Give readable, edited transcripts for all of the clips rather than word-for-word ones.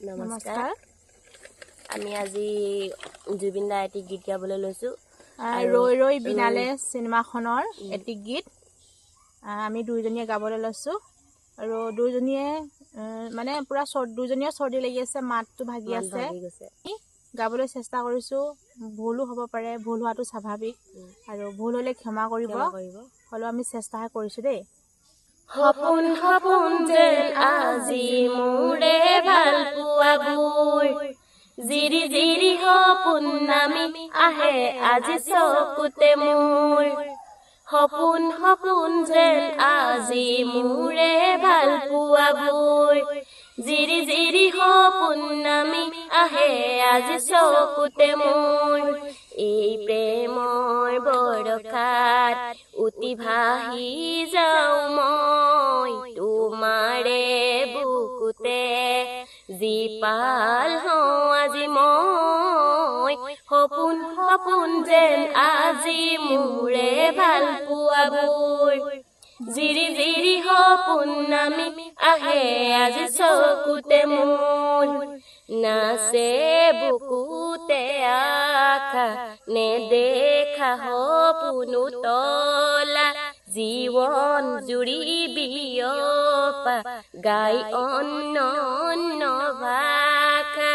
নমস্কাৰ আমি আজি জুবিন দাৰ এটি গীত গাবলৈ লৈছো ৰৈ ৰৈ বিনালে চিনেমাখনৰ এটি গীত আমি দুইজনীয়ে গাবলৈ লৈছো আৰু দুইজনীয়ে মানে পুৰা দুইজনীয়ে চৰ্দি লাগি আছে মাতটো ভাগি আছে গাবলৈ চেষ্টা কৰিছো ভুলো হ'ব পাৰে ভুল হোৱাটো স্বাভাৱিক আৰু ভুল হ'লে ক্ষমা কৰিব হ'লেও আমি চেষ্টাহে কৰিছো দেই সপোন সপোন যেন আজি মোৰে ভাল পোৱাবোৰ জিৰি জিৰি সপোন নামি আহে আজি চকুতে মোৰ সপোন সপোন যেন আজি মোৰে ভাল পোৱাবোৰ জিৰি জিৰি সপোন নামি আহে আজি চকুতে মোৰ এই প্ৰেমৰ বৰষাত উটি ভাহি যাওঁ মই তোমাৰে বুকুতে জীপাল হওঁ আজি মই সপোন সপোন যেন আজি মোৰে ভাল পোৱাবোৰ জিৰি জিৰি সপোন নামি আহে আজি চকুতে মোৰ নাচে বুকুতে আশা নেদেখা সপোন তলা জীৱন জুৰি বিয়পা গাই অন্য অন্য ভাষা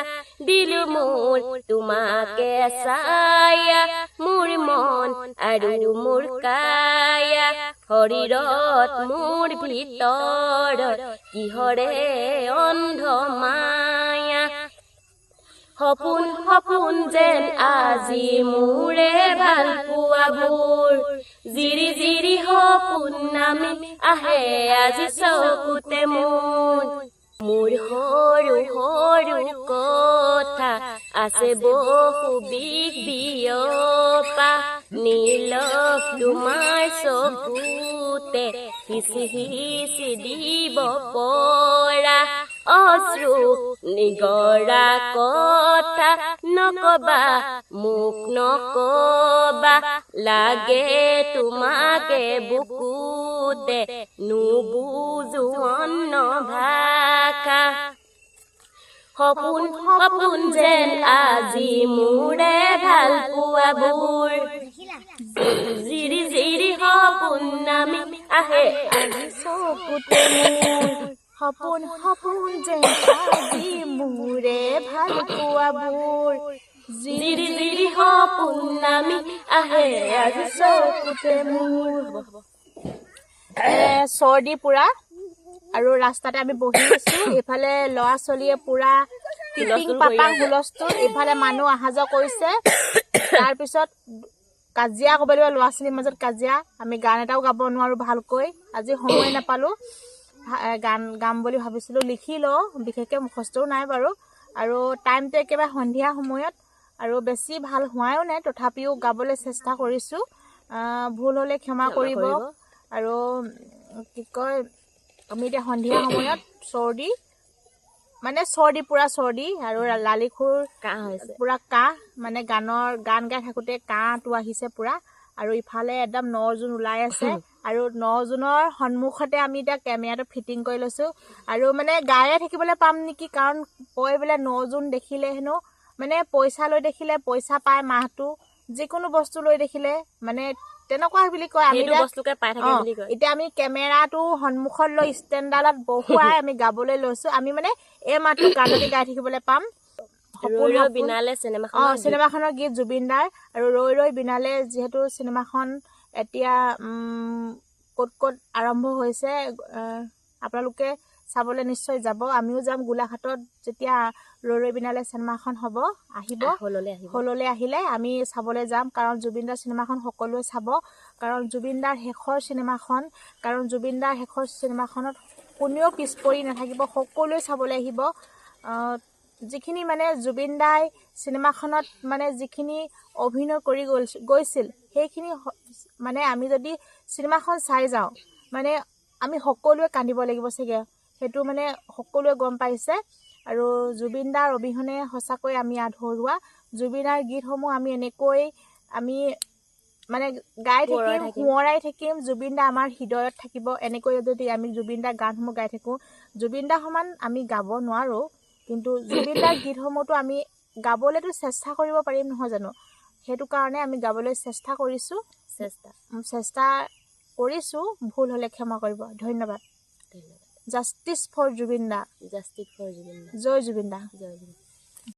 দিলো মোৰ তোমাকে চায়া মোৰ মন আৰু মোৰ কায়া শৰীৰত মোৰ ভিতৰত কিহৰে অন্ধ মায়া সপোন সপোন যেন আজি মোৰে ভাল পোৱাবোৰ জিৰি জিৰি সপোন নামি আহে আজি চকুতে মোৰ সৰু সৰু কথা আছে বহু বিয়পা নীল তোমাৰ চকুতে হিচি হিচি দিব পৰা অশ্ৰু নিগৰা কথা নকবা মোক নকবা লাগে তোমাকে বুকুতে নুবুজো অন্য ভাষা সপোন সপোন যেন আজি মোৰে ভাল পোৱাবোৰ জিৰি জিৰি সপোন নামি আহে আজি চকুতে মোৰ সপোন সপোন যেন আজি মোৰে ভাল পোৱাবোৰ জিৰি জিৰি সপোন নামি আহে আজি চকুতে মোৰ চৰ্দি পুৰা আৰু ৰাস্তাতে আমি বহি আছো এইফালে ল'ৰা ছোৱালীয়ে পুৰা টিপিং পাপাং হুলস্থুল এইফালে মানুহ অহা যোৱা কৰিছে তাৰপিছত কাজিয়া ক'ব লাগিব ল'ৰা ছোৱালীৰ মাজত কাজিয়া আমি গান এটাও গাব নোৱাৰো ভালকৈ আজি সময় নাপালো গান গাম বুলি ভাবিছিলো লিখি লওঁ বিশেষকৈ মুখস্থও নাই বাৰু আৰু টাইমটো একেবাৰে সন্ধিয়া সময়ত আৰু বেছি ভাল হোৱাও নাই তথাপিও গাবলৈ চেষ্টা কৰিছো ভুল হ'লে ক্ষমা কৰিব আৰু কি কয় আমি এতিয়া সন্ধিয়া সময়ত চৰ্দি পুৰা চৰ্দি আৰু লালিখুৰ কাহ হৈছে পুৰা কাহ মানে গান গাই থাকোঁতে কাহটো আহিছে পুৰা আৰু ইফালে একদম 9 জুন ওলাই আছে আৰু 9 জুনৰ সন্মুখতে আমি এতিয়া কেমেৰাটো ফিটিং কৰি লৈছোঁ আৰু মানে গায়ে থাকিবলৈ পাম নেকি কাৰণ কয় বোলে 9 জুন দেখিলে হেনো মানে পইচা লৈ দেখিলে পইচা পায় মাহটো যিকোনো বস্তু লৈ দেখিলে মানে তেনেকুৱা বুলি কয় আমি এতিয়া আমি কেমেৰাটো সন্মুখত লৈ ষ্টেণ্ডডালত বহুৱাই আমি গাবলৈ লৈছোঁ আমি মানে এই মাহটো গানতে গাই থাকিবলৈ পাম ৰৈ ৰৈ বিনালে চিনেমাখনৰ গীত জুবিন দাৰ আৰু ৰৈ ৰৈ বিনালে যিহেতু চিনেমাখন এতিয়া ক'ত ক'ত আৰম্ভ হৈছে আপোনালোকে চাবলৈ নিশ্চয় যাব আমিও যাম গোলাঘাটত যেতিয়া ৰৈ ৰৈ বিনালে চিনেমাখন আহিব হললৈ আহিলে আমি চাবলৈ যাম কাৰণ জুবিন দাৰ চিনেমাখন সকলোৱে চাব কাৰণ জুবিন দাৰ শেষৰ চিনেমাখনত কোনেও পিছ পৰি নাথাকিব সকলোৱে চাবলৈ আহিব যিখিনি মানে জুবিন দাই চিনেমাখনত মানে যিখিনি অভিনয় কৰি গৈছিল সেইখিনি মানে আমি যদি চিনেমাখন চাই যাওঁ মানে আমি সকলোৱে কান্দিব লাগিব চাগে সেইটো মানে সকলোৱে গম পাইছে আৰু জুবিন দাৰ অবিহনে সঁচাকৈ আমি আধৰুৱা জুবিন দাৰ গীতসমূহ আমি এনেকৈ আমি মানে গাই সোঁৱৰাই থাকিম থাকিম। সোঁৱৰাই থাকিম জুবিন দা আমাৰ হৃদয়ত থাকিব এনেকৈ যদি আমি জুবিন দাৰ গানসমূহ গাই থাকোঁ জুবিন দা সমান আমি গাব নোৱাৰোঁ কিন্তু জুবিন দাৰ গীতসমূহতো আমি গাবলৈতো চেষ্টা কৰিব পাৰিম নহয় জানো সেইটো কাৰণে আমি গাবলৈ চেষ্টা কৰিছোঁ ভুল হ'লে ক্ষমা কৰিব ধন্যবাদ justice for Zubeen da justice for Zubeen da জয় জুবিন দা জয় জুবিন